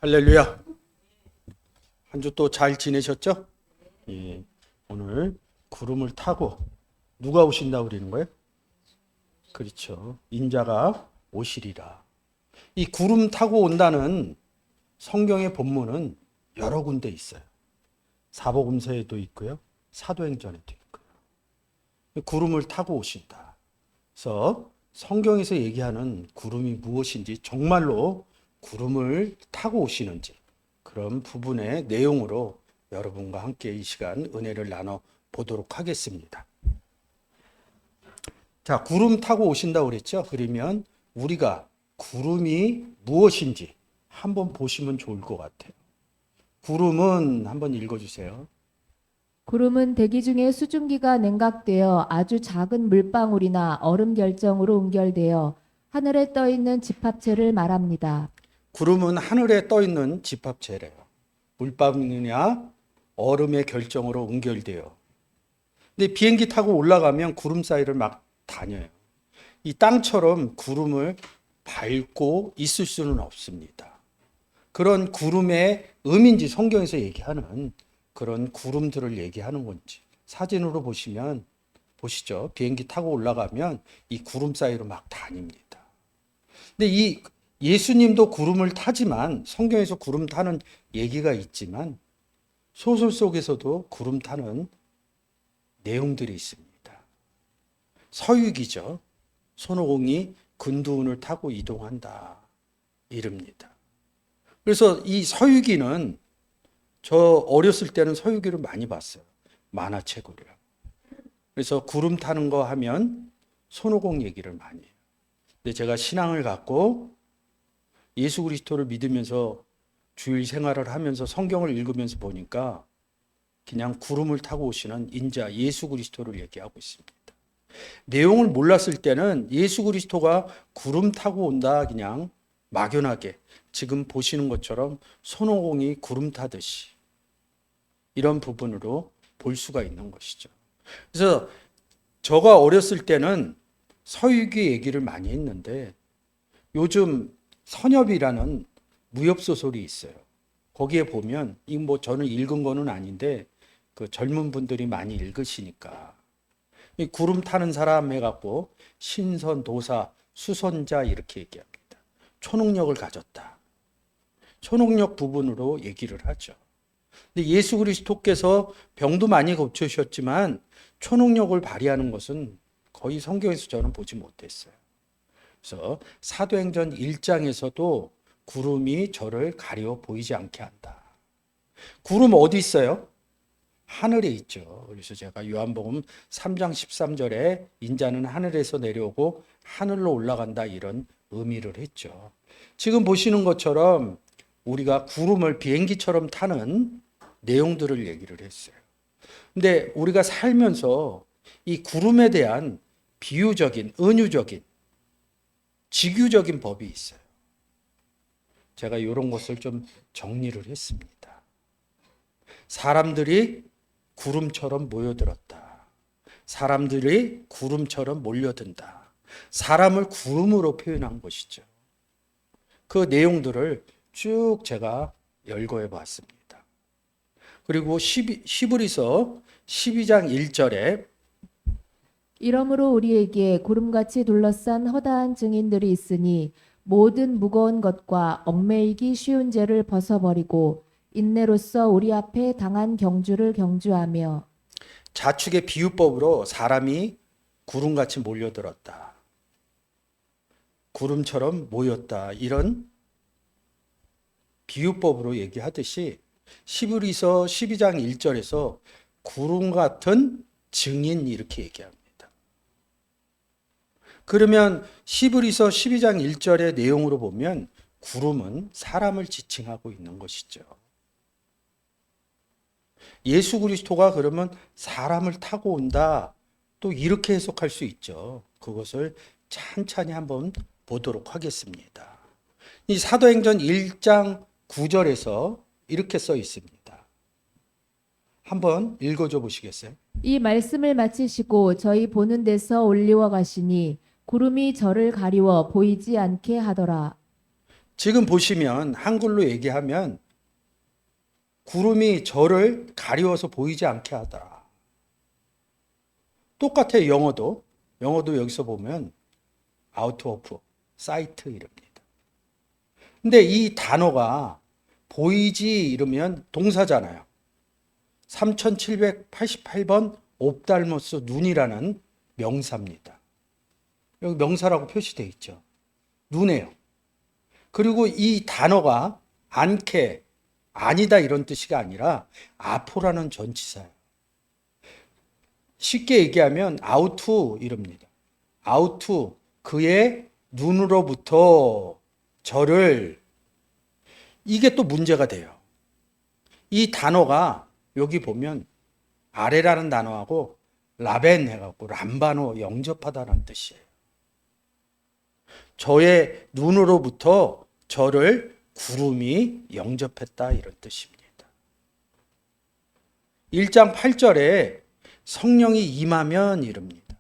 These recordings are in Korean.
할렐루야. 한 주 또 잘 지내셨죠? 예. 오늘 구름을 타고 누가 오신다고 그러는 거예요? 그렇죠. 인자가 오시리라. 이 구름 타고 온다는 성경의 본문은 여러 군데 있어요. 사복음서에도 있고요. 사도행전에도 있고요. 구름을 타고 오신다. 그래서 성경에서 얘기하는 구름이 무엇인지, 정말로 구름을 타고 오시는지, 그런 부분의 내용으로 여러분과 함께 이 시간 은혜를 나눠 보도록 하겠습니다. 자, 구름 타고 오신다고 그랬죠? 그러면 우리가 구름이 무엇인지 한번 보시면 좋을 것 같아요. 구름은 한번 읽어주세요. 구름은 대기 중에 수증기가 냉각되어 아주 작은 물방울이나 얼음 결정으로 응결되어 하늘에 떠 있는 집합체를 말합니다. 구름은 하늘에 떠 있는 집합체래요. 물방울이냐 얼음의 결정으로 응결돼요. 근데 비행기 타고 올라가면 구름 사이를 막 다녀요. 이 땅처럼 구름을 밟고 있을 수는 없습니다. 그런 구름의 의미인지 성경에서 얘기하는 그런 구름들을 얘기하는 건지 사진으로 보시면 보시죠. 비행기 타고 올라가면 이 구름 사이로 막 다닙니다. 근데 이 예수님도 구름을 타지만 성경에서 구름 타는 얘기가 있지만 소설 속에서도 구름 타는 내용들이 있습니다. 서유기죠. 손오공이 근두운을 타고 이동한다. 이릅니다. 그래서 이 서유기는 저 어렸을 때는 서유기를 많이 봤어요. 만화책으로요. 그래서 구름 타는 거 하면 손오공 얘기를 많이 해요. 근데 제가 신앙을 갖고 예수 그리스도를 믿으면서 주일 생활을 하면서 성경을 읽으면서 보니까 그냥 구름을 타고 오시는 인자 예수 그리스도를 얘기하고 있습니다. 내용을 몰랐을 때는 예수 그리스도가 구름 타고 온다 그냥 막연하게 지금 보시는 것처럼 손오공이 구름 타듯이 이런 부분으로 볼 수가 있는 것이죠. 그래서 저가 어렸을 때는 서유기 얘기를 많이 했는데 요즘 선엽이라는 무협소설이 있어요. 거기에 보면 이 뭐 저는 읽은 거는 아닌데 그 젊은 분들이 많이 읽으시니까 이 구름 타는 사람 해갖고 신선, 도사, 수선자 이렇게 얘기합니다. 초능력을 가졌다. 초능력 부분으로 얘기를 하죠. 근데 예수 그리스도께서 병도 많이 고치셨지만 초능력을 발휘하는 것은 거의 성경에서 저는 보지 못했어요. 그래서 사도행전 1장에서도 구름이 저를 가려 보이지 않게 한다. 구름 어디 있어요? 하늘에 있죠. 그래서 제가 요한복음 3장 13절에 인자는 하늘에서 내려오고 하늘로 올라간다 이런 의미를 했죠. 지금 보시는 것처럼 우리가 구름을 비행기처럼 타는 내용들을 얘기를 했어요. 근데 우리가 살면서 이 구름에 대한 비유적인, 은유적인, 직유적인 법이 있어요. 제가 이런 것을 좀 정리를 했습니다. 사람들이 구름처럼 모여들었다. 사람들이 구름처럼 몰려든다. 사람을 구름으로 표현한 것이죠. 그 내용들을 쭉 제가 열거해 봤습니다. 그리고 시브리서 12장 1절에 이러므로 우리에게 구름같이 둘러싼 허다한 증인들이 있으니 모든 무거운 것과 얽매이기 쉬운 죄를 벗어버리고 인내로써 우리 앞에 당한 경주를 경주하며 자축의 비유법으로 사람이 구름같이 몰려들었다. 구름처럼 모였다. 이런 비유법으로 얘기하듯이 시브리서 12장 1절에서 구름 같은 증인 이렇게 얘기합니다. 그러면 시브리서 12장 1절의 내용으로 보면 구름은 사람을 지칭하고 있는 것이죠. 예수 그리스도가 그러면 사람을 타고 온다. 또 이렇게 해석할 수 있죠. 그것을 찬찬히 한번 보도록 하겠습니다. 이 사도행전 1장 9절에서 이렇게 써 있습니다. 한번 읽어줘 보시겠어요? 이 말씀을 마치시고 저희 보는 데서 올리워 가시니 구름이 저를 가리워 보이지 않게 하더라. 지금 보시면 한글로 얘기하면 구름이 저를 가리워서 보이지 않게 하더라. 똑같아요. 영어도 여기서 보면 out of sight 이럽니다. 근데 이 단어가 보이지 이러면 동사잖아요. 3788번 옵달모스 눈이라는 명사입니다. 여기 명사라고 표시되어 있죠. 눈이에요. 그리고 이 단어가 않게, 아니다 이런 뜻이 아니라 아포라는 전치사예요. 쉽게 얘기하면 아우투 이럽니다. 아우투, 그의 눈으로부터 저를, 이게 또 문제가 돼요. 이 단어가 여기 보면 아래라는 단어하고 라벤 해갖고 람바노 영접하다라는 뜻이에요. 저의 눈으로부터 저를 구름이 영접했다 이런 뜻입니다. 1장 8절에 성령이 임하면 이릅니다.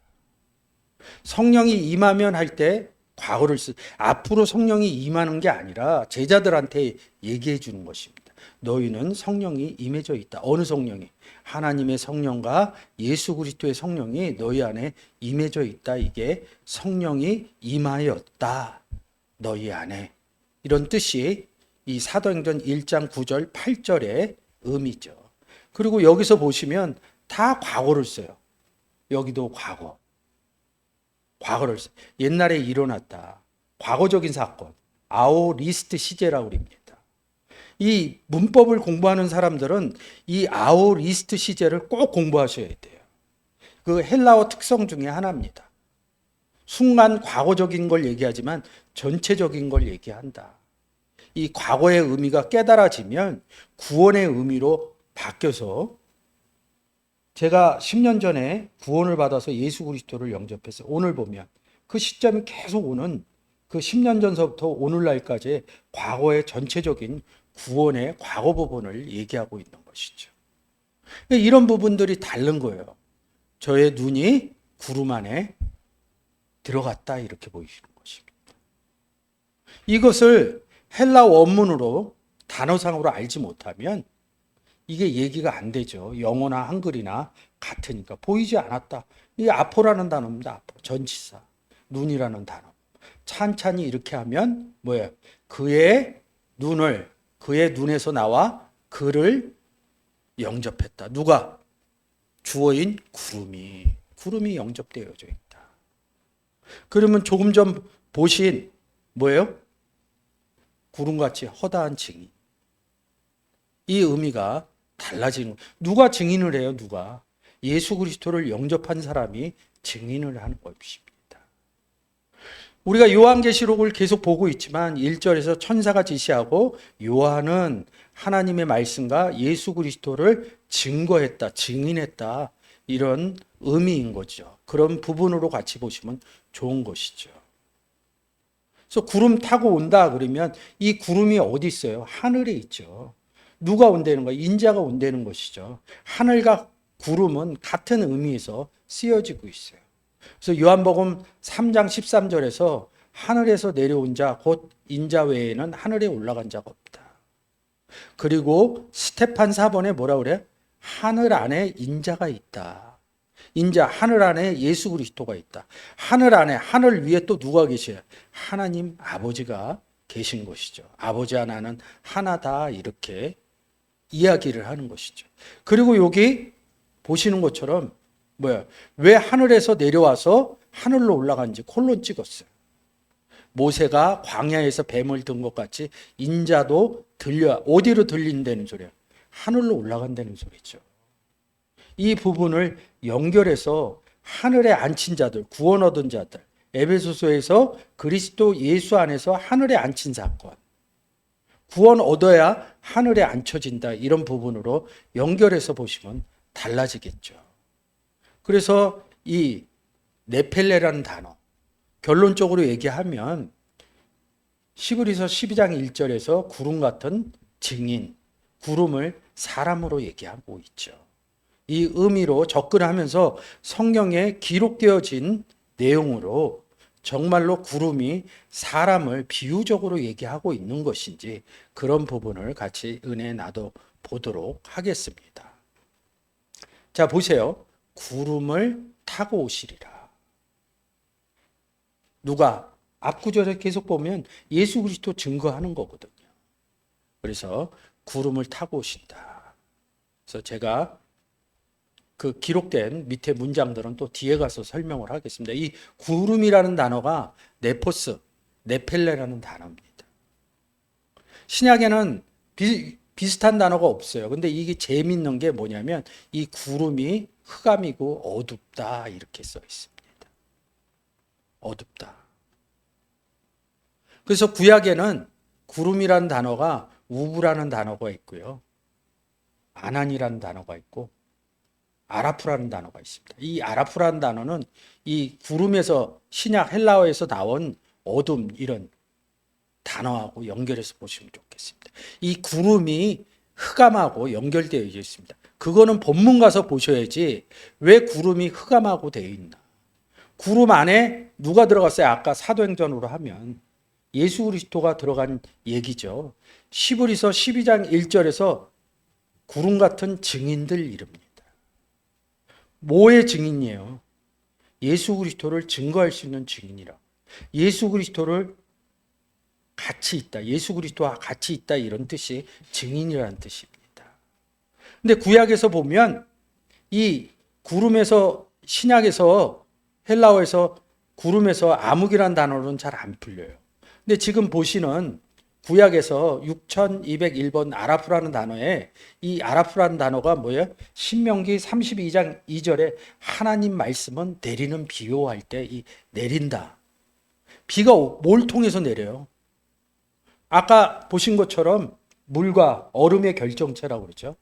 성령이 임하면 할 때 과거를 앞으로 성령이 임하는 게 아니라 제자들한테 얘기해 주는 것입니다. 너희는 성령이 임해져 있다. 어느 성령이? 하나님의 성령과 예수 그리스도의 성령이 너희 안에 임해져 있다. 이게 성령이 임하였다. 너희 안에. 이런 뜻이 이 사도행전 1장 9절 8절의 의미죠. 그리고 여기서 보시면 다 과거를 써요. 여기도 과거를 써요. 옛날에 일어났다. 과거적인 사건. 아오리스트 시제라고 합니다. 이 문법을 공부하는 사람들은 이 아오리스트 시제를 꼭 공부하셔야 돼요. 그 헬라어 특성 중에 하나입니다. 순간 과거적인 걸 얘기하지만 전체적인 걸 얘기한다. 이 과거의 의미가 깨달아지면 구원의 의미로 바뀌어서, 제가 10년 전에 구원을 받아서 예수 그리스도를 영접했어요. 오늘 보면 그 시점이 계속 오는, 그 10년 전서부터 오늘날까지 과거의 전체적인 구원의 과거 부분을 얘기하고 있는 것이죠. 이런 부분들이 다른 거예요. 저의 눈이 구름 안에 들어갔다 이렇게 보이시는 것입니다. 이것을 헬라 원문으로 단어상으로 알지 못하면 이게 얘기가 안 되죠. 영어나 한글이나 같으니까. 보이지 않았다. 이게 아포라는 단어입니다. 아포. 전치사. 눈이라는 단어. 찬찬히 이렇게 하면 뭐예요? 그의 눈에서 나와 그를 영접했다. 누가? 주어인 구름이 영접되어져 있다. 그러면 조금 전 보신 뭐예요? 구름같이 허다한 증인. 이 의미가 달라지는 거예요. 누가 증인을 해요? 누가? 예수 그리스도를 영접한 사람이 증인을 하는 것입니다. 우리가 요한계시록을 계속 보고 있지만 1절에서 천사가 지시하고 요한은 하나님의 말씀과 예수 그리스도를 증거했다, 증인했다, 이런 의미인 거죠. 그런 부분으로 같이 보시면 좋은 것이죠. 그래서 구름 타고 온다 그러면 이 구름이 어디 있어요? 하늘에 있죠. 누가 온다는 거예요? 인자가 온다는 것이죠. 하늘과 구름은 같은 의미에서 쓰여지고 있어요. 그래서 요한복음 3장 13절에서 하늘에서 내려온 자 곧 인자 외에는 하늘에 올라간 자가 없다. 그리고 스테판 4번에 뭐라 그래? 하늘 안에 인자가 있다. 인자, 하늘 안에 예수 그리스도가 있다. 하늘 안에, 하늘 위에 또 누가 계셔요? 하나님 아버지가 계신 것이죠. 아버지 하나는 하나다 이렇게 이야기를 하는 것이죠. 그리고 여기 보시는 것처럼 뭐야? 왜 하늘에서 내려와서 하늘로 올라간지 콜론 찍었어요. 모세가 광야에서 뱀을 든 것 같이 인자도 어디로 들린다는 소리야? 하늘로 올라간다는 소리죠. 이 부분을 연결해서 하늘에 앉힌 자들, 구원 얻은 자들, 에베소서에서 그리스도 예수 안에서 하늘에 앉힌 사건, 구원 얻어야 하늘에 앉혀진다, 이런 부분으로 연결해서 보시면 달라지겠죠. 그래서 이 네펠레라는 단어, 결론적으로 얘기하면 히브리서 12장 1절에서 구름 같은 증인, 구름을 사람으로 얘기하고 있죠. 이 의미로 접근하면서 성경에 기록되어진 내용으로 정말로 구름이 사람을 비유적으로 얘기하고 있는 것인지 그런 부분을 같이 은혜에 나눠 보도록 하겠습니다. 자, 보세요. 구름을 타고 오시리라. 누가? 앞구절에 계속 보면 예수 그리스도 증거하는 거거든요. 그래서 구름을 타고 오신다. 그래서 제가 그 기록된 밑에 문장들은 또 뒤에 가서 설명을 하겠습니다. 이 구름이라는 단어가 네포스, 네펠레라는 단어입니다. 신약에는 비슷한 단어가 없어요. 근데 이게 재밌는 게 뭐냐면 이 구름이 흑암이고 어둡다 이렇게 써 있습니다. 어둡다. 그래서 구약에는 구름이라는 단어가 우브라는 단어가 있고요. 아난이라는 단어가 있고 아라프라는 단어가 있습니다. 이 아라프라는 단어는 이 구름에서 신약 헬라어에서 나온 어둠 이런 단어하고 연결해서 보시면 좋겠습니다. 이 구름이 흑암하고 연결되어 있습니다. 그거는 본문 가서 보셔야지 왜 구름이 흑암하고 되어 있나. 구름 안에 누가 들어갔어요? 아까 사도행전으로 하면 예수 그리스도가 들어간 얘기죠. 시브리서 12장 1절에서 구름 같은 증인들 이릅니다. 뭐의 증인이에요? 예수 그리스도를 증거할 수 있는 증인이라. 예수 그리스도를 같이 있다. 예수 그리스도와 같이 있다 이런 뜻이 증인이라는 뜻입니다. 근데 구약에서 보면 이 구름에서 신약에서 헬라어에서 구름에서 암흑이라는 단어로는 잘 안 풀려요. 근데 지금 보시는 구약에서 6201번 아라프라는 단어에 이 아라프라는 단어가 뭐예요? 신명기 32장 2절에 하나님 말씀은 내리는 비유할 때 이 내린다. 비가 뭘 통해서 내려요? 아까 보신 것처럼 물과 얼음의 결정체라고 그러죠.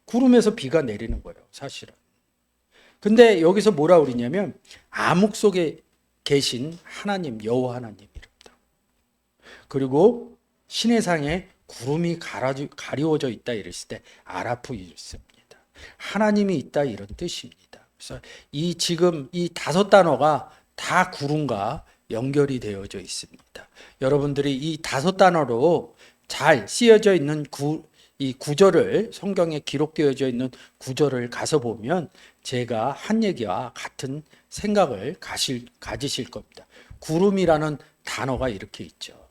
구름에서 비가 내리는 거예요, 사실은. 근데 여기서 뭐라 그러냐면 암흑 속에 계신 하나님, 여호와 하나님이랍니다. 그리고 신의 상에 구름이 가리워져 있다 이랬을 때 아라프 있습니다. 하나님이 있다 이런 뜻입니다. 그래서 지금 이 5단어가 다 구름과 연결이 되어져 있습니다. 여러분들이 이 5단어로 잘 쓰여져 있는 이 구절을 성경에 기록되어져 있는 구절을 가서 보면 제가 한 얘기와 같은 생각을 가지실 겁니다. 구름이라는 단어가 이렇게 있죠.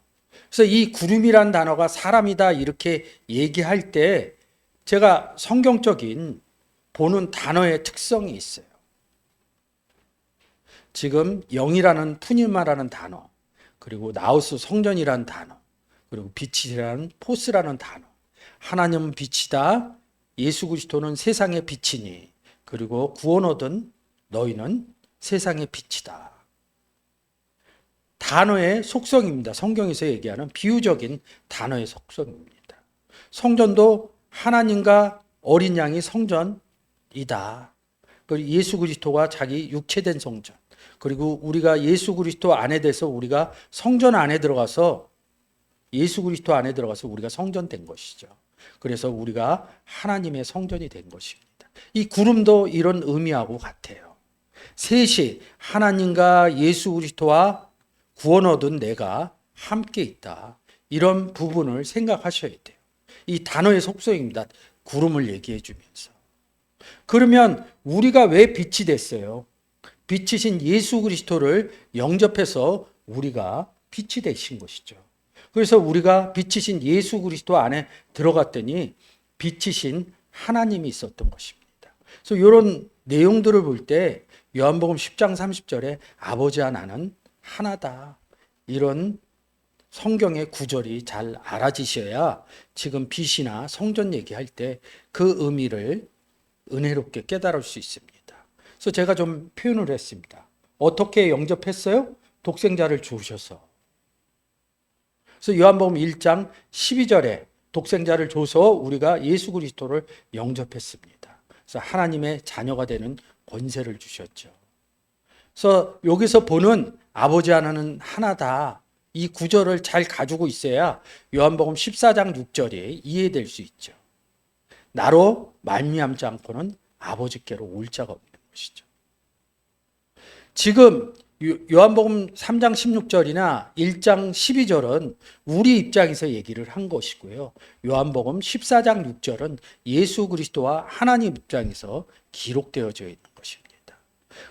그래서 이 구름이라는 단어가 사람이다 이렇게 얘기할 때 제가 성경적인 보는 단어의 특성이 있어요. 지금 영이라는 푸니마라는 단어, 그리고 나우스 성전이라는 단어, 그리고 빛이라는 포스라는 단어. 하나님은 빛이다. 예수 그리스도는 세상의 빛이니. 그리고 구원 얻은 너희는 세상의 빛이다. 단어의 속성입니다. 성경에서 얘기하는 비유적인 단어의 속성입니다. 성전도 하나님과 어린 양이 성전이다. 그리고 예수 그리스도가 자기 육체된 성전. 그리고 우리가 예수 그리스도 안에 대해서 우리가 성전 안에 들어가서 예수 그리스도 안에 들어가서 우리가 성전된 것이죠. 그래서 우리가 하나님의 성전이 된 것입니다. 이 구름도 이런 의미하고 같아요. 셋이 하나님과 예수 그리스도와 구원 얻은 내가 함께 있다. 이런 부분을 생각하셔야 돼요. 이 단어의 속성입니다. 구름을 얘기해 주면서. 그러면 우리가 왜 빛이 됐어요? 빛이신 예수 그리스도를 영접해서 우리가 빛이 되신 것이죠. 그래서 우리가 빛이신 예수 그리스도 안에 들어갔더니 빛이신 하나님이 있었던 것입니다. 그래서 이런 내용들을 볼 때 요한복음 10장 30절에 아버지와 나는 하나다. 이런 성경의 구절이 잘 알아지셔야 지금 빛이나 성전 얘기할 때 그 의미를 은혜롭게 깨달을 수 있습니다. 그래서 제가 좀 표현을 했습니다. 어떻게 영접했어요? 독생자를 주셔서. 그래서 요한복음 1장 12절에 독생자를 줘서 우리가 예수 그리스도를 영접했습니다. 그래서 하나님의 자녀가 되는 권세를 주셨죠. 그래서 여기서 보는 아버지 하나는 하나다. 이 구절을 잘 가지고 있어야 요한복음 14장 6절이 이해될 수 있죠. 나로 말미암지 않고는 아버지께로 올 자가 없는 것이죠. 지금 요한복음 3장 16절이나 1장 12절은 우리 입장에서 얘기를 한 것이고요. 요한복음 14장 6절은 예수 그리스도와 하나님 입장에서 기록되어져 있는 것입니다.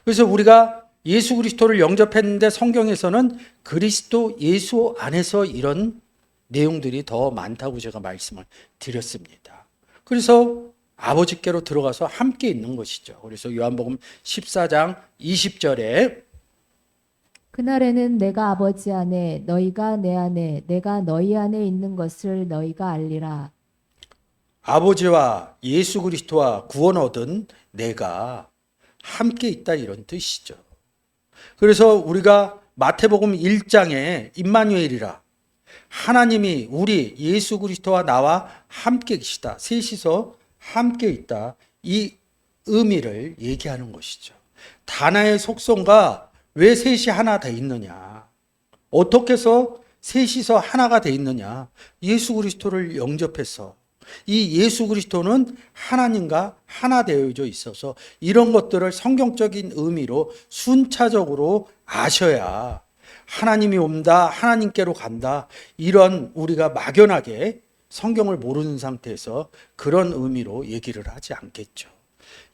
그래서 우리가 예수 그리스도를 영접했는데 성경에서는 그리스도 예수 안에서 이런 내용들이 더 많다고 제가 말씀을 드렸습니다. 그래서 아버지께로 들어가서 함께 있는 것이죠. 그래서 요한복음 14장 20절에 그날에는 내가 아버지 안에 너희가 내 안에 내가 너희 안에 있는 것을 너희가 알리라. 아버지와 예수 그리스도와 구원 얻은 내가 함께 있다 이런 뜻이죠. 그래서 우리가 마태복음 1장에 임마누엘이라 하나님이 우리 예수 그리스도와 나와 함께 계시다. 셋이서 함께 있다. 이 의미를 얘기하는 것이죠. 다나의 속성과 왜 셋이 하나 돼 있느냐? 어떻게 해서 셋이서 하나가 돼 있느냐? 예수 그리스도를 영접해서 이 예수 그리스도는 하나님과 하나 되어져 있어서 이런 것들을 성경적인 의미로 순차적으로 아셔야 하나님이 온다, 하나님께로 간다, 이런 우리가 막연하게 성경을 모르는 상태에서 그런 의미로 얘기를 하지 않겠죠.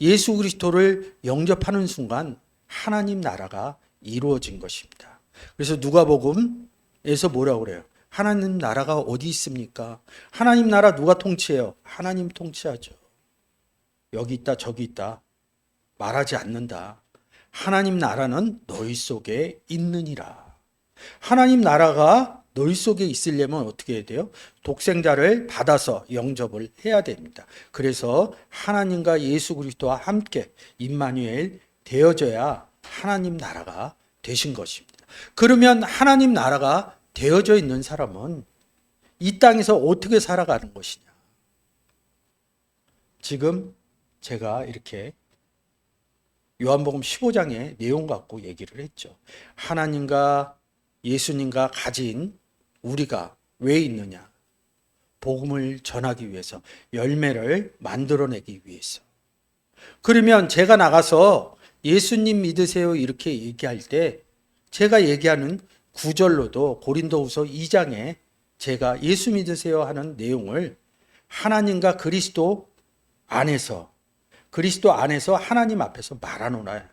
예수 그리스도를 영접하는 순간 하나님 나라가 이루어진 것입니다. 그래서 누가복음에서 뭐라고 그래요? 하나님 나라가 어디 있습니까? 하나님 나라 누가 통치해요? 하나님 통치하죠. 여기 있다 저기 있다 말하지 않는다. 하나님 나라는 너희 속에 있느니라. 하나님 나라가 너희 속에 있으려면 어떻게 해야 돼요? 독생자를 받아서 영접을 해야 됩니다. 그래서 하나님과 예수 그리스도와 함께 임마누엘 되어져야 하나님 나라가 되신 것입니다. 그러면 하나님 나라가 되어져 있는 사람은 이 땅에서 어떻게 살아가는 것이냐? 지금 제가 이렇게 요한복음 15장의 내용 갖고 얘기를 했죠. 하나님과 예수님과 가진 우리가 왜 있느냐? 복음을 전하기 위해서, 열매를 만들어내기 위해서. 그러면 제가 나가서 예수님 믿으세요 이렇게 얘기할 때 제가 얘기하는 구절로도 고린도후서 2장에 제가 예수 믿으세요 하는 내용을 하나님과 그리스도 안에서 하나님 앞에서 말하노라.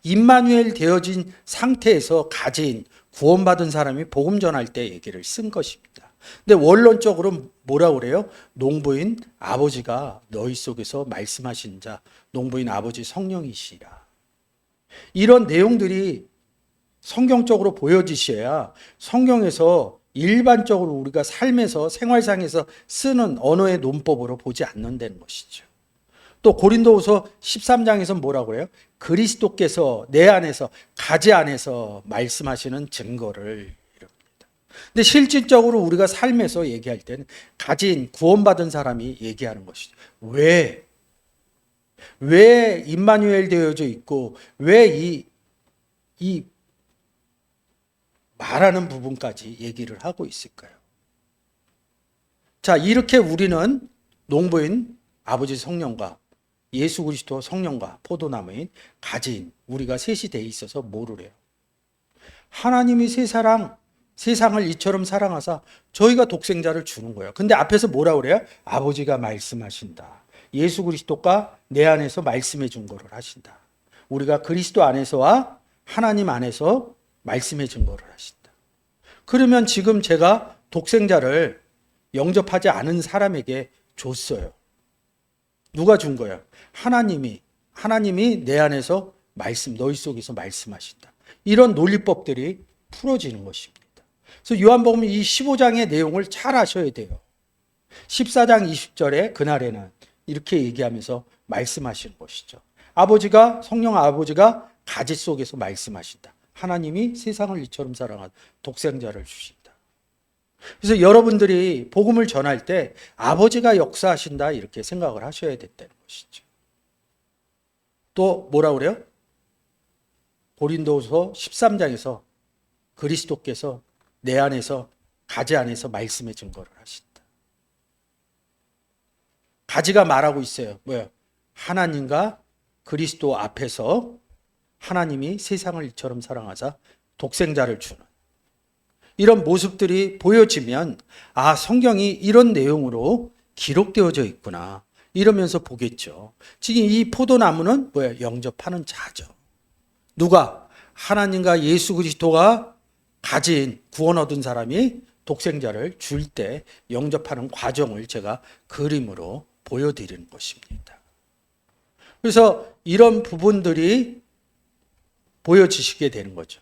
임마누엘 되어진 상태에서 가진 구원받은 사람이 복음 전할 때 얘기를 쓴 것입니다. 근데 원론적으로 뭐라고 그래요? 농부인 아버지가 너희 속에서 말씀하신 자, 농부인 아버지 성령이시라. 이런 내용들이 성경적으로 보여지셔야 성경에서 일반적으로 우리가 삶에서 생활상에서 쓰는 언어의 논법으로 보지 않는다는 것이죠. 또 고린도후서 13장에서 뭐라고 해요? 그리스도께서 내 안에서 가지 안에서 말씀하시는 증거를 이럽니다. 근데 실질적으로 우리가 삶에서 얘기할 때는 가진 구원받은 사람이 얘기하는 것이죠. 왜 임마누엘 되어져 있고 왜 이 말하는 부분까지 얘기를 하고 있을까요? 자, 이렇게 우리는 농부인 아버지 성령과 예수 그리스도 성령과 포도나무인 가진 우리가 셋이 돼 있어서 뭐를 해요? 하나님이 세상을 이처럼 사랑하사 저희가 독생자를 주는 거예요. 근데 앞에서 뭐라 그래요? 아버지가 말씀하신다. 예수 그리스도가 내 안에서 말씀해 준 거를 하신다. 우리가 그리스도 안에서와 하나님 안에서 말씀해 준 거를 하신다. 그러면 지금 제가 독생자를 영접하지 않은 사람에게 줬어요. 누가 준 거야? 하나님이 내 안에서 너희 속에서 말씀하신다. 이런 논리법들이 풀어지는 것입니다. 그래서 요한복음 이 15장의 내용을 잘 아셔야 돼요. 14장 20절에 그날에는 이렇게 얘기하면서 말씀하시는 것이죠. 성령 아버지가 가지 속에서 말씀하신다. 하나님이 세상을 이처럼 사랑한 독생자를 주신다. 그래서 여러분들이 복음을 전할 때 아버지가 역사하신다 이렇게 생각을 하셔야 된다는 것이죠. 또 뭐라 그래요? 고린도후서 13장에서 그리스도께서 내 안에서 가지 안에서 말씀의 증거를 하신다. 가지가 말하고 있어요. 뭐예요? 하나님과 그리스도 앞에서 하나님이 세상을 이처럼 사랑하사 독생자를 주는 이런 모습들이 보여지면 아, 성경이 이런 내용으로 기록되어져 있구나 이러면서 보겠죠. 지금 이 포도나무는 뭐야? 영접하는 자죠. 누가? 하나님과 예수 그리스도가 가진 구원 얻은 사람이 독생자를 줄 때 영접하는 과정을 제가 그림으로 보여드리는 것입니다. 그래서 이런 부분들이 보여지시게 되는 거죠.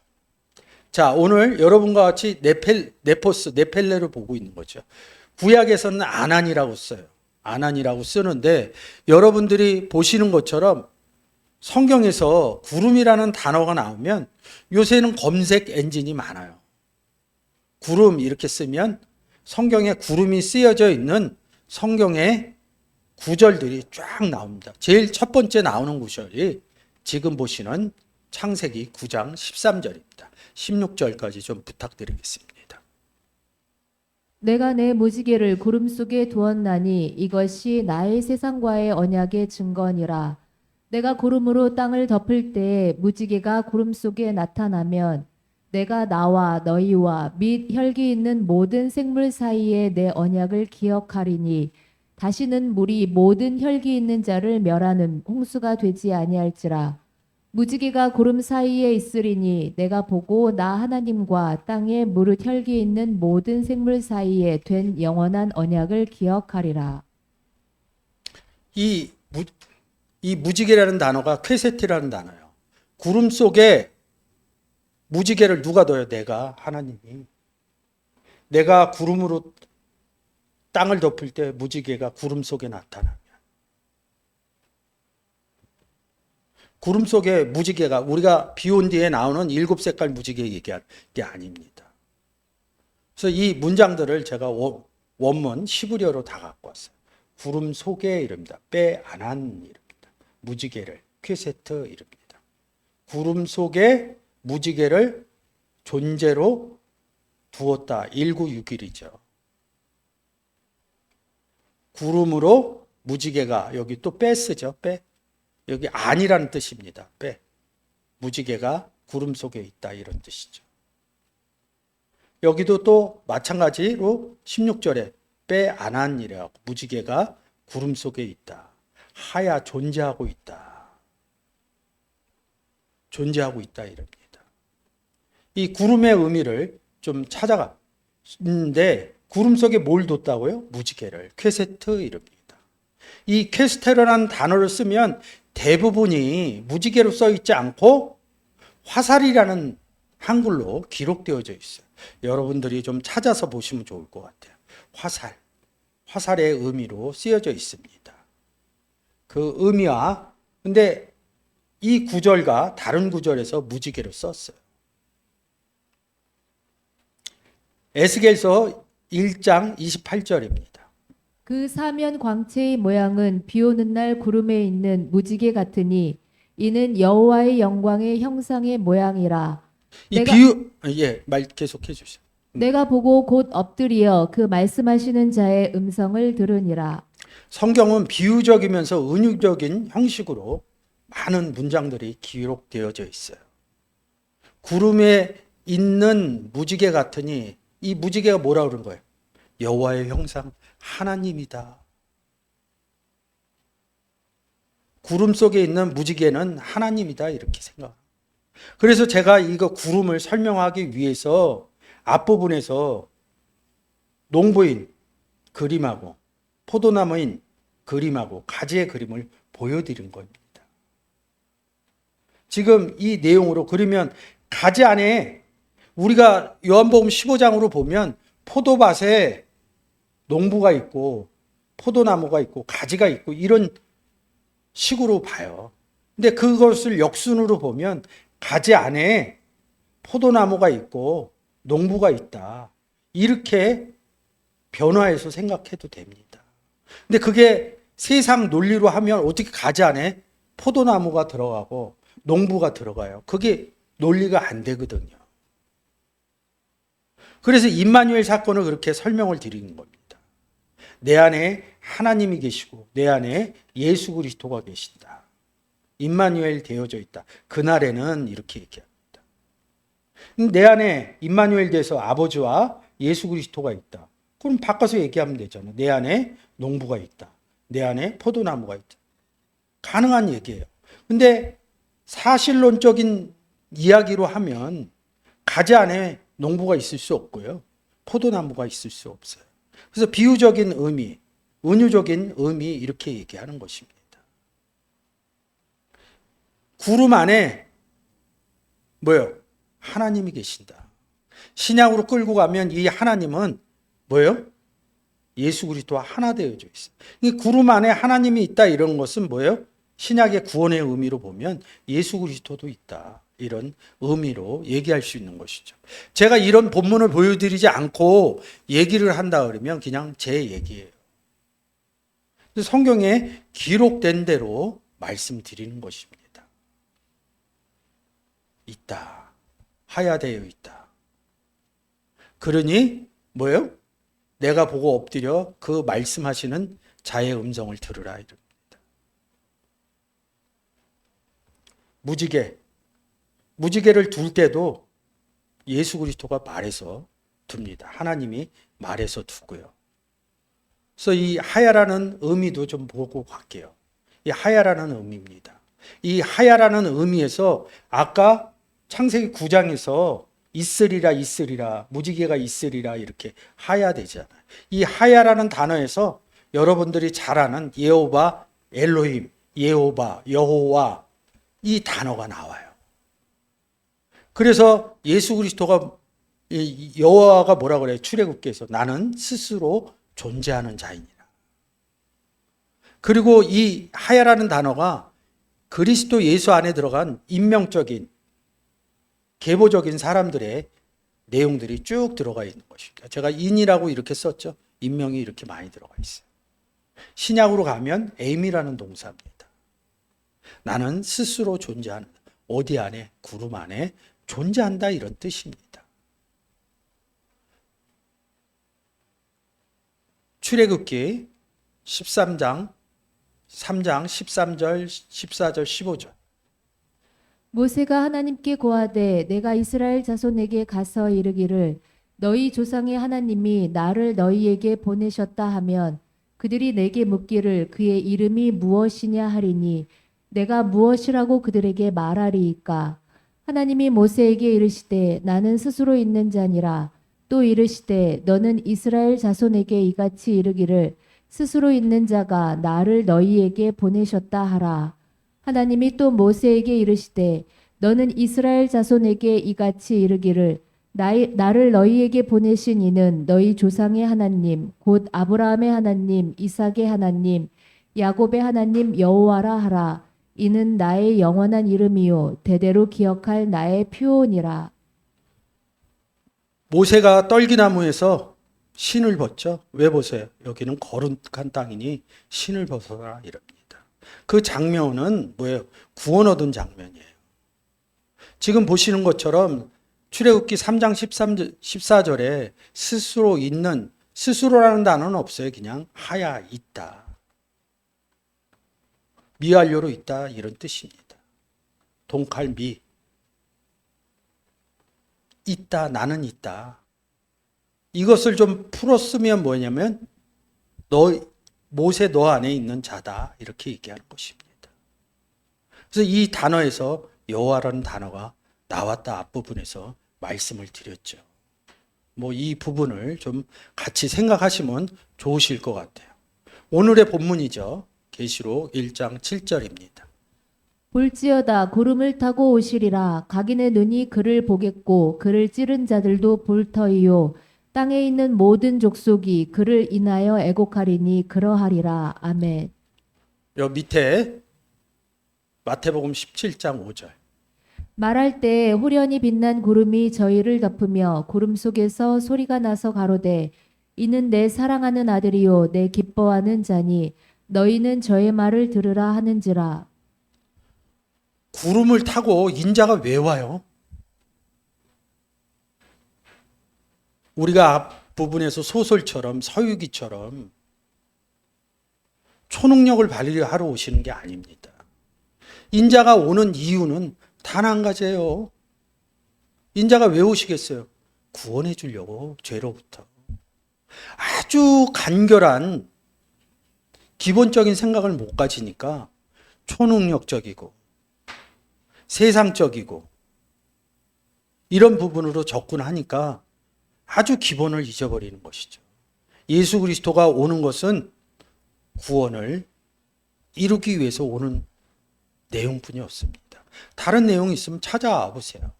자, 오늘 여러분과 같이 네펠레를 보고 있는 거죠. 구약에서는 아난이라고 써요. 아난이라고 쓰는데 여러분들이 보시는 것처럼 성경에서 구름이라는 단어가 나오면 요새는 검색 엔진이 많아요. 구름 이렇게 쓰면 성경에 구름이 쓰여져 있는 성경의 구절들이 쫙 나옵니다. 제일 첫 번째 나오는 구절이 지금 보시는 창세기 9장 13절입니다. 16절까지 좀 부탁드리겠습니다. 내가 내 무지개를 구름 속에 두었나니 이것이 나의 세상과의 언약의 증거니라. 내가 구름으로 땅을 덮을 때에 무지개가 구름 속에 나타나면 내가 나와 너희와 및 혈기 있는 모든 생물 사이에 내 언약을 기억하리니 다시는 물이 모든 혈기 있는 자를 멸하는 홍수가 되지 아니할지라. 무지개가 구름 사이에 있으리니 내가 보고 나 하나님과 땅에 무릇 혈기 있는 모든 생물 사이에 된 영원한 언약을 기억하리라. 이 무지개라는 단어가 퀘세티라는 단어예요. 구름 속에 무지개를 누가 둬요? 내가, 하나님이. 내가 구름으로 땅을 덮을 때 무지개가 구름 속에 나타나면 구름 속에 무지개가 우리가 비 온 뒤에 나오는 7색깔 무지개 얘기할 게 아닙니다. 그래서 이 문장들을 제가 원문 히브리어로 다 갖고 왔어요. 구름 속에 이릅니다. 빼안한 이릅니다. 무지개를 퀘세트 이릅니다. 구름 속에 무지개를 존재로 두었다. 1961이죠. 구름으로 무지개가 여기 또 빼쓰죠. 빼. 여기 안이라는 뜻입니다. 빼. 무지개가 구름 속에 있다 이런 뜻이죠. 여기도 또 마찬가지로 16절에 빼안한이라고 무지개가 구름 속에 있다. 하야 존재하고 있다. 존재하고 있다 이럽니다. 이 구름의 의미를 좀 찾아가는데 구름 속에 뭘 뒀다고요? 무지개를. 퀘세트 이럽니다. 이 퀘스테르라는 단어를 쓰면 대부분이 무지개로 써 있지 않고 화살이라는 한글로 기록되어져 있어요. 여러분들이 좀 찾아서 보시면 좋을 것 같아요. 화살. 화살의 의미로 쓰여져 있습니다. 그 의미와 근데 이 구절과 다른 구절에서 무지개로 썼어요. 에스겔서 1장 28절입니다. 그 사면 광채의 모양은 비 오는 날 구름에 있는 무지개 같으니 이는 여호와의 영광의 형상의 모양이라. 이 비유 말 계속해 주세요. 내가 보고 곧 엎드리어 그 말씀하시는 자의 음성을 들으니라. 성경은 비유적이면서 은유적인 형식으로 많은 문장들이 기록되어져 있어요. 구름에 있는 무지개 같으니 이 무지개가 뭐라 그런 거예요? 여호와의 형상 하나님이다. 구름 속에 있는 무지개는 하나님이다 이렇게 생각합니다. 그래서 제가 이거 구름을 설명하기 위해서 앞부분에서 농부인 그림하고 포도나무인 그림하고 가지의 그림을 보여드린 겁니다. 지금 이 내용으로 그러면 가지 안에 우리가 요한복음 15장으로 보면 포도밭에 농부가 있고 포도나무가 있고 가지가 있고 이런 식으로 봐요. 근데 그것을 역순으로 보면 가지 안에 포도나무가 있고 농부가 있다. 이렇게 변화해서 생각해도 됩니다. 근데 그게 세상 논리로 하면 어떻게 가지 안에 포도나무가 들어가고 농부가 들어가요. 그게 논리가 안 되거든요. 그래서 임마누엘 사건을 그렇게 설명을 드리는 겁니다. 내 안에 하나님이 계시고 내 안에 예수 그리스도가 계신다. 임마누엘 되어져 있다. 그날에는 이렇게 얘기합니다. 내 안에 임마누엘 돼서 아버지와 예수 그리스도가 있다. 그럼 바꿔서 얘기하면 되잖아요. 내 안에 농부가 있다. 내 안에 포도나무가 있다. 가능한 얘기예요. 근데 사실론적인 이야기로 하면 가지 안에 농부가 있을 수 없고요. 포도나무가 있을 수 없어요. 그래서 비유적인 의미, 은유적인 의미 이렇게 얘기하는 것입니다. 구름 안에 뭐예요? 하나님이 계신다. 신약으로 끌고 가면 이 하나님은 뭐예요? 예수 그리스도와 하나 되어져 있어요. 이 구름 안에 하나님이 있다 이런 것은 뭐예요? 신약의 구원의 의미로 보면 예수 그리스도도 있다. 이런 의미로 얘기할 수 있는 것이죠. 제가 이런 본문을 보여드리지 않고 얘기를 한다 그러면 그냥 제 얘기예요. 성경에 기록된 대로 말씀드리는 것입니다. 있다. 하야되어 있다. 그러니 뭐예요? 내가 보고 엎드려 그 말씀하시는 자의 음성을 들으라 이럽니다. 무지개를 둘 때도 예수 그리스도가 말해서 둡니다. 하나님이 말해서 두고요. 그래서 이 하야라는 의미도 좀 보고 갈게요. 이 하야라는 의미입니다. 이 하야라는 의미에서 아까 창세기 9장에서 있으리라 무지개가 있으리라 이렇게 하야되잖아요. 이 하야라는 단어에서 여러분들이 잘 아는 예호바, 엘로힘, 예호바, 여호와 이 단어가 나와요. 그래서 예수 그리스도가 여호와가 뭐라 그래요? 출애굽기에서 나는 스스로 존재하는 자이니라. 그리고 이 하야라는 단어가 그리스도 예수 안에 들어간 인명적인 계보적인 사람들의 내용들이 쭉 들어가 있는 것입니다. 제가 인이라고 이렇게 썼죠. 인명이 이렇게 많이 들어가 있어요. 신약으로 가면 에임이라는 동사입니다. 나는 스스로 존재한다. 어디 안에? 구름 안에 존재한다 이런 뜻입니다. 출애굽기 13장 13절 14절 15절 모세가 하나님께 고하되 내가 이스라엘 자손에게 가서 이르기를 너희 조상의 하나님이 나를 너희에게 보내셨다 하면 그들이 내게 묻기를 그의 이름이 무엇이냐 하리니 내가 무엇이라고 그들에게 말하리이까. 하나님이 모세에게 이르시되 나는 스스로 있는 자니라. 또 이르시되 너는 이스라엘 자손에게 이같이 이르기를 스스로 있는 자가 나를 너희에게 보내셨다 하라. 하나님이 또 모세에게 이르시되 너는 이스라엘 자손에게 이같이 이르기를 나를 너희에게 보내신 이는 너희 조상의 하나님 곧 아브라함의 하나님 이삭의 하나님 야곱의 하나님 여호와라 하라. 이는 나의 영원한 이름이요 대대로 기억할 나의 표온이라. 모세가 떨기나무에서 신을 벗죠. 왜 보세요? 여기는 거룩한 땅이니 신을 벗어라 이럽니다. 그 장면은 뭐예요? 구원 얻은 장면이에요. 지금 보시는 것처럼 출애굽기 3장 14절에 스스로 있는, 스스로라는 단어는 없어요. 그냥 하야 있다. 미완료로 있다 이런 뜻입니다. 동칼미 있다 나는 있다. 이것을 좀 풀었으면 뭐냐면 모세 너 안에 있는 자다 이렇게 얘기하는 것입니다. 그래서 이 단어에서 여호와라는 단어가 나왔다 앞부분에서 말씀을 드렸죠. 뭐 이 부분을 좀 같이 생각하시면 좋으실 것 같아요. 오늘의 본문이죠. 계시록 1장 7절입니다. 볼지어다 구름을 타고 오시리라. 각인의 눈이 그를 보겠고 그를 찌른 자들도 볼 터이요 땅에 있는 모든 족속이 그를 인하여 애곡하리니 그러하리라. 아멘. 여 밑에 마태복음 17장 5절. 말할 때 후련히 빛난 구름이 저희를 덮으며 구름 속에서 소리가 나서 가로되 이는 내 사랑하는 아들이요 내 기뻐하는 자니 너희는 저의 말을 들으라 하는지라. 구름을 타고 인자가 왜 와요? 우리가 앞부분에서 소설처럼 서유기처럼 초능력을 발휘하러 오시는 게 아닙니다. 인자가 오는 이유는 단 한 가지예요. 인자가 왜 오시겠어요? 구원해 주려고, 죄로부터. 아주 간결한 기본적인 생각을 못 가지니까 초능력적이고 세상적이고 이런 부분으로 접근하니까 아주 기본을 잊어버리는 것이죠. 예수 그리스도가 오는 것은 구원을 이루기 위해서 오는 내용뿐이 없습니다. 다른 내용이 있으면 찾아와 보세요.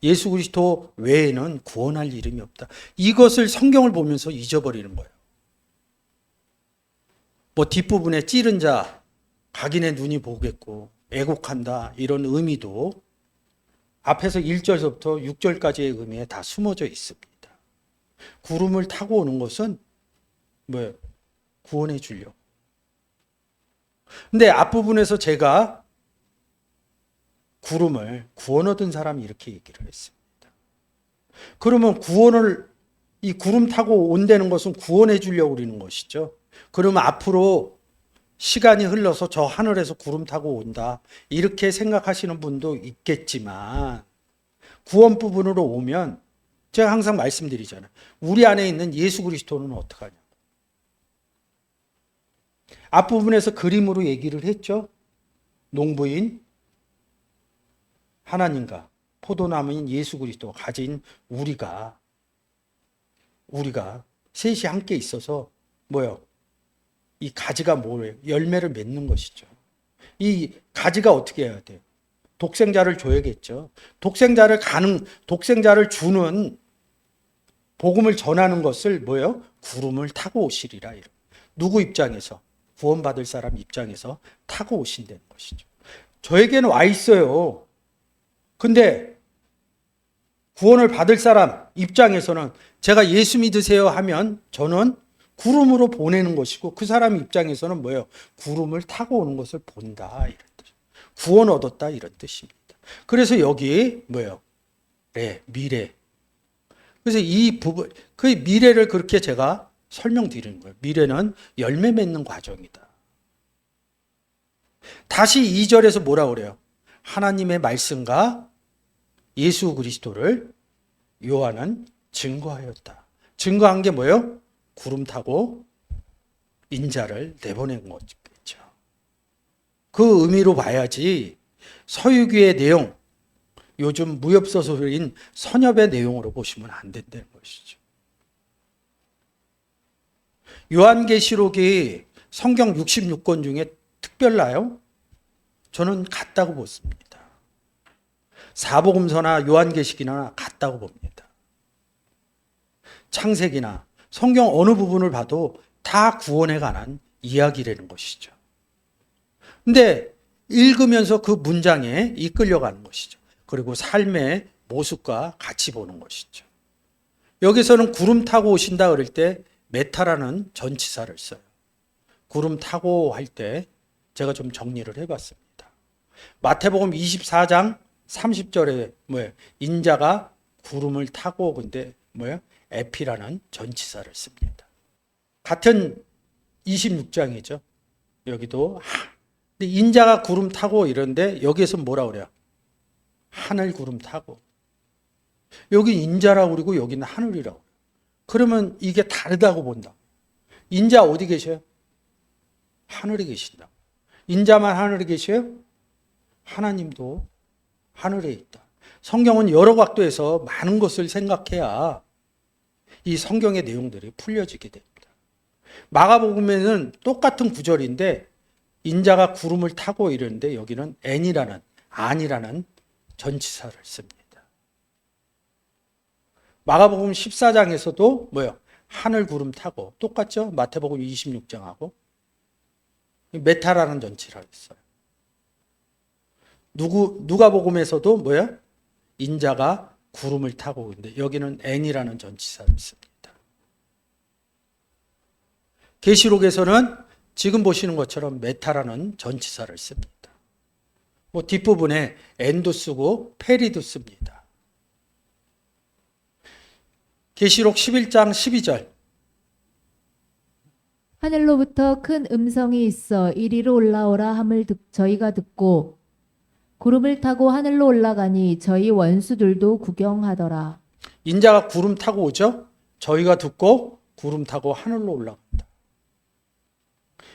예수 그리스도 외에는 구원할 이름이 없다. 이것을 성경을 보면서 잊어버리는 거예요. 뭐 뒷부분에 찌른 자, 각인의 눈이 보겠고 애곡한다 이런 의미도 앞에서 1절서부터 6절까지의 의미에 다 숨어져 있습니다. 구름을 타고 오는 것은 뭐예요? 구원해 주려고. 근데 앞부분에서 제가 구원 얻은 사람이 이렇게 얘기를 했습니다. 그러면 이 구름 타고 온다는 것은 구원해 주려고 그러는 것이죠. 그러면 앞으로 시간이 흘러서 저 하늘에서 구름 타고 온다. 이렇게 생각하시는 분도 있겠지만 구원 부분으로 오면 제가 항상 말씀드리잖아요. 우리 안에 있는 예수 그리스도는 어떡하냐. 앞부분에서 그림으로 얘기를 했죠. 농부인 하나님과 포도나무인 예수 그리스도가 가진 우리가 셋이 함께 있어서 뭐요? 이 가지가 뭐예요? 열매를 맺는 것이죠. 이 가지가 어떻게 해야 돼요? 독생자를 줘야겠죠. 독생자를 주는 복음을 전하는 것을 뭐예요? 구름을 타고 오시리라. 누구 입장에서? 구원받을 사람 입장에서 타고 오신다는 것이죠. 저에게는 와 있어요. 근데 구원을 받을 사람 입장에서는 제가 예수 믿으세요 하면 저는 구름으로 보내는 것이고 그 사람 입장에서는 뭐예요? 구름을 타고 오는 것을 본다. 이런 뜻. 구원 얻었다 이런 뜻입니다. 그래서 여기 뭐예요? 네, 미래. 그래서 이 부분, 그 미래를 그렇게 제가 설명드리는 거예요. 미래는 열매 맺는 과정이다. 다시 2절에서 뭐라 그래요? 하나님의 말씀과 예수 그리스도를 요한은 증거하였다. 증거한 게 뭐예요? 구름 타고 인자를 내보낸 거겠죠. 그 의미로 봐야지 서유기의 내용, 요즘 무협소설인 선협의 내용으로 보시면 안 된다는 것이죠. 요한계시록이 성경 66권 중에 특별나요? 저는 같다고 보습니다. 사복음서나 요한계시록이나 같다고 봅니다. 창세기나 성경 어느 부분을 봐도 다 구원에 관한 이야기라는 것이죠. 근데 읽으면서 그 문장에 이끌려가는 것이죠. 그리고 삶의 모습과 같이 보는 것이죠. 여기서는 구름 타고 오신다 그럴 때 메타라는 전치사를 써요. 구름 타고 할 때 제가 좀 정리를 해봤습니다. 마태복음 24장 30절에 뭐예요? 인자가 구름을 타고 근데 뭐예요? 에피라는 전치사를 씁니다. 같은 26장이죠. 여기도 근데 인자가 구름 타고 이런데 여기에서 뭐라 그래요? 하늘 구름 타고. 여기 인자라고 그러고 여기는 하늘이라고. 그러면 이게 다르다고 본다. 인자 어디 계셔요? 하늘에 계신다. 인자만 하늘에 계셔요? 하나님도 하늘에 있다. 성경은 여러 각도에서 많은 것을 생각해야 이 성경의 내용들이 풀려지게 됩니다. 마가복음에는 똑같은 구절인데 인자가 구름을 타고 이러는데 여기는 안이라는 전치사를 씁니다. 마가복음 14장에서도 뭐예요? 하늘 구름 타고 똑같죠? 마태복음 26장하고 메타라는 전치사를 써요. 누가복음에서도 뭐예요? 인자가 구름을 타고 있는데 여기는 N이라는 전치사를 씁니다. 계시록에서는 지금 보시는 것처럼 메타라는 전치사를 씁니다. 뭐 뒷부분에 N도 쓰고 페리도 씁니다. 계시록 11장 12절 하늘로부터 큰 음성이 있어 이리로 올라오라 함을 저희가 듣고 구름을 타고 하늘로 올라가니 저희 원수들도 구경하더라. 인자가 구름 타고 오죠? 저희가 듣고 구름 타고 하늘로 올라간다.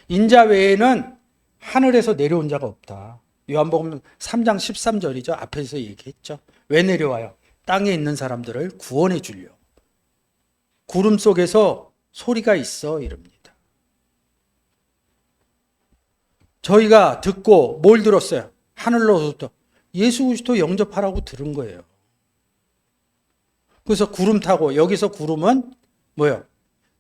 인자 외에는 하늘에서 내려온 자가 없다. 요한복음 3장 13절이죠. 앞에서 얘기했죠. 왜 내려와요? 땅에 있는 사람들을 구원해 주려고. 구름 속에서 소리가 있어 이럽니다. 저희가 듣고 뭘 들었어요? 하늘로부터 예수 그리스도 영접하라고 들은 거예요. 그래서 구름 타고, 여기서 구름은 뭐예요?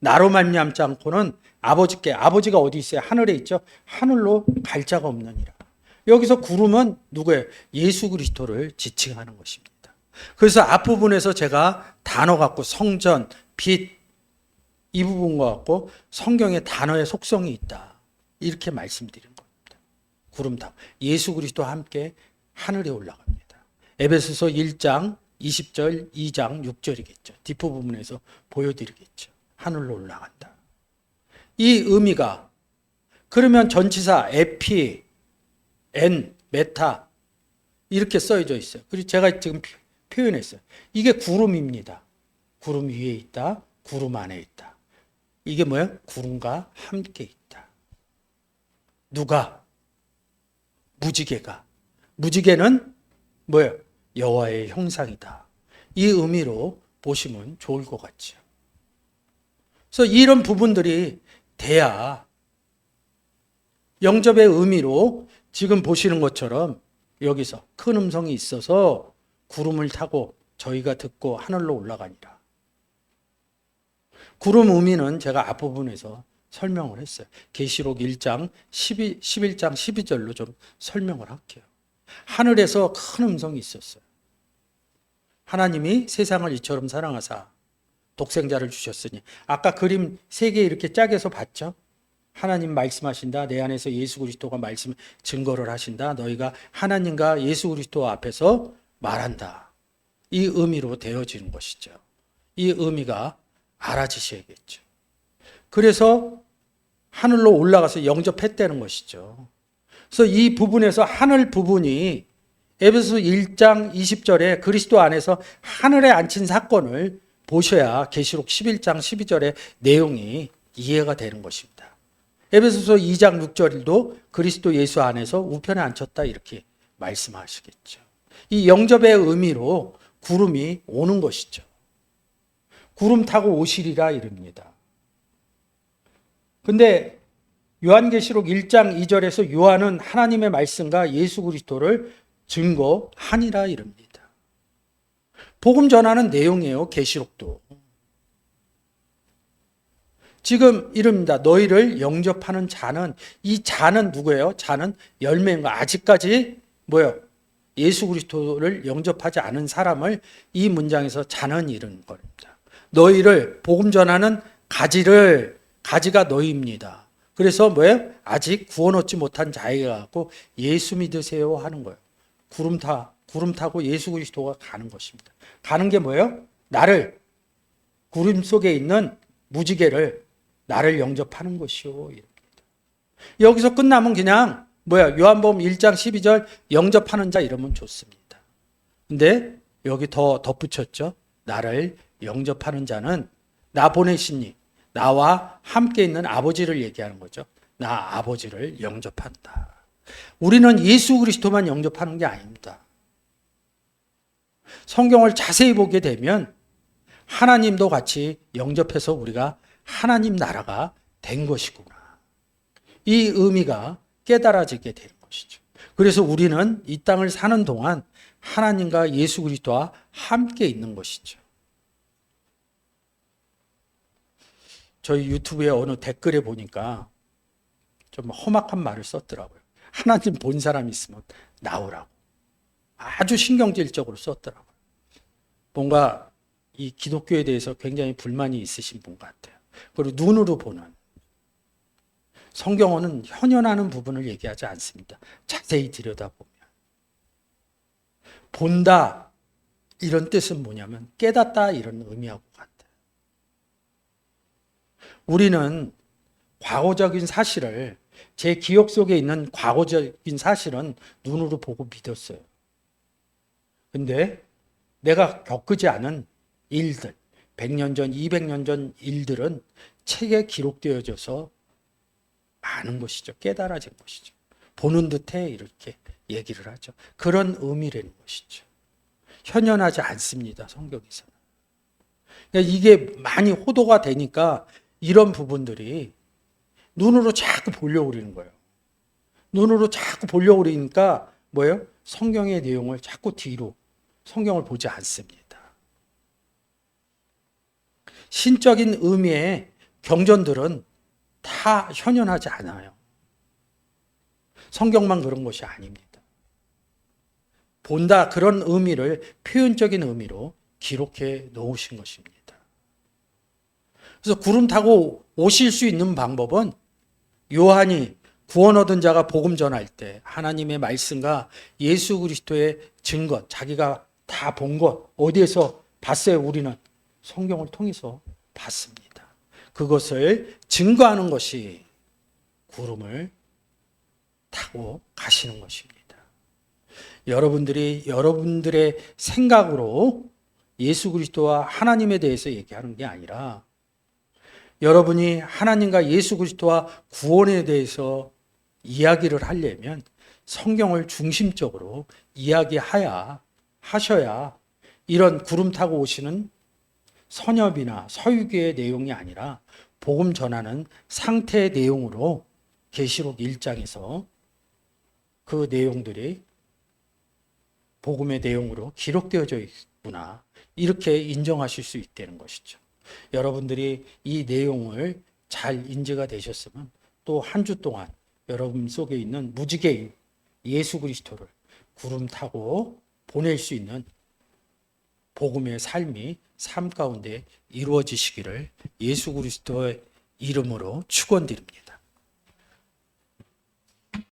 나로 말미암지 않고는 아버지께, 아버지가 어디 있어요? 하늘에 있죠? 하늘로 갈 자가 없느니라. 여기서 구름은 누구예요? 예수 그리스도를 지칭하는 것입니다. 그래서 앞부분에서 제가 단어 갖고 성전, 빛, 이 부분과 갖고 성경에 단어의 속성이 있다. 이렇게 말씀드린 겁니다. 구름 타고 예수 그리스도와 함께 하늘에 올라갑니다. 에베소서 1장 20절, 2장 6절이겠죠. 뒷부분에서 보여드리겠죠. 하늘로 올라간다. 이 의미가, 그러면 전치사 에피, 엔, 메타 이렇게 써져 있어요. 그리고 제가 지금 표현했어요. 이게 구름입니다. 구름 위에 있다. 구름 안에 있다. 이게 뭐예요? 구름과 함께 있다. 누가? 무지개가. 무지개는 뭐예요? 여호와의 형상이다. 이 의미로 보시면 좋을 것 같죠. 그래서 이런 부분들이 돼야 영접의 의미로 지금 보시는 것처럼 여기서 큰 음성이 있어서 구름을 타고 저희가 듣고 하늘로 올라가니라. 구름 의미는 제가 앞부분에서 설명을 했어요. 계시록 1장 11장 12절로 좀 설명을 할게요. 하늘에서 큰 음성이 있었어요. 하나님이 세상을 이처럼 사랑하사 독생자를 주셨으니, 아까 그림 3개 이렇게 짝에서 봤죠? 하나님 말씀하신다. 내 안에서 예수 그리스도가 말씀 증거를 하신다. 너희가 하나님과 예수 그리스도 앞에서 말한다. 이 의미로 되어지는 것이죠. 이 의미가 알아지셔야겠죠. 그래서 하늘로 올라가서 영접했다는 것이죠. 그래서 이 부분에서 하늘 부분이 에베소 1장 20절에 그리스도 안에서 하늘에 앉힌 사건을 보셔야 계시록 11장 12절의 내용이 이해가 되는 것입니다. 에베소서 2장 6절도 그리스도 예수 안에서 우편에 앉혔다 이렇게 말씀하시겠죠. 이 영접의 의미로 구름이 오는 것이죠. 구름 타고 오시리라 이릅니다. 근데 요한계시록 1장 2절에서 요한은 하나님의 말씀과 예수 그리스도를 증거하니라 이릅니다. 복음 전하는 내용이에요. 계시록도. 지금 이릅니다. 너희를 영접하는 자는, 이 자는 누구예요? 자는 열매인가? 아직까지 뭐예요? 예수 그리스도를 영접하지 않은 사람을 이 문장에서 자는 이런 겁니다. 너희를 복음 전하는 가지가 너희입니다. 그래서 뭐예요? 아직 구원 얻지 못한 자에게 갖고 예수 믿으세요 하는 거예요. 구름 타고 예수 그리스도가 가는 것입니다. 가는 게 뭐예요? 나를, 구름 속에 있는 무지개를 나를 영접하는 것이요. 여기서 끝나면 그냥 뭐야? 요한복음 1장 12절 영접하는 자 이러면 좋습니다. 근데 여기 더 덧붙였죠. 나를 영접하는 자는 나 보내시니 나와 함께 있는 아버지를 얘기하는 거죠. 나 아버지를 영접한다. 우리는 예수 그리스도만 영접하는 게 아닙니다. 성경을 자세히 보게 되면 하나님도 같이 영접해서 우리가 하나님 나라가 된 것이구나. 이 의미가 깨달아지게 되는 것이죠. 그래서 우리는 이 땅을 사는 동안 하나님과 예수 그리스도와 함께 있는 것이죠. 저희 유튜브에 어느 댓글에 보니까 좀 험악한 말을 썼더라고요. 하나님 본 사람 있으면 나오라고. 아주 신경질적으로 썼더라고요. 뭔가 이 기독교에 대해서 굉장히 불만이 있으신 분 같아요. 그리고 눈으로 보는. 성경어는 현현하는 부분을 얘기하지 않습니다. 자세히 들여다보면. 본다 이런 뜻은 뭐냐면 깨닫다 이런 의미하고 같아요. 우리는 과거적인 사실을, 제 기억 속에 있는 과거적인 사실은 눈으로 보고 믿었어요. 근데 내가 겪지 않은 일들, 100년 전, 200년 전 일들은 책에 기록되어져서 많은 것이죠. 깨달아진 것이죠. 보는 듯해 이렇게 얘기를 하죠. 그런 의미라는 것이죠. 현연하지 않습니다. 성경에서는. 그러니까 이게 많이 호도가 되니까 이런 부분들이 눈으로 자꾸 보려고 그러는 거예요. 눈으로 자꾸 보려고 그러니까 뭐예요? 성경의 내용을 자꾸 뒤로 성경을 보지 않습니다. 신적인 의미의 경전들은 다 현연하지 않아요. 성경만 그런 것이 아닙니다. 본다 그런 의미를 표현적인 의미로 기록해 놓으신 것입니다. 그래서 구름 타고 오실 수 있는 방법은 요한이 구원 얻은 자가 복음 전할 때 하나님의 말씀과 예수 그리스도의 증거, 자기가 다 본 것, 어디에서 봤어요? 우리는 성경을 통해서 봤습니다. 그것을 증거하는 것이 구름을 타고 가시는 것입니다. 여러분들이 여러분들의 생각으로 예수 그리스도와 하나님에 대해서 얘기하는 게 아니라 여러분이 하나님과 예수 그리스도와 구원에 대해서 이야기를 하려면 성경을 중심적으로 하셔야 이런 구름 타고 오시는 선협이나 서유기의 내용이 아니라 복음 전하는 상태의 내용으로 계시록 1장에서 그 내용들이 복음의 내용으로 기록되어져 있구나. 이렇게 인정하실 수 있다는 것이죠. 여러분들이 이 내용을 잘 인지가 되셨으면 또 한 주 동안 여러분 속에 있는 무지개인 예수 그리스도를 구름 타고 보낼 수 있는 복음의 삶 가운데 이루어지시기를 예수 그리스도의 이름으로 축원드립니다.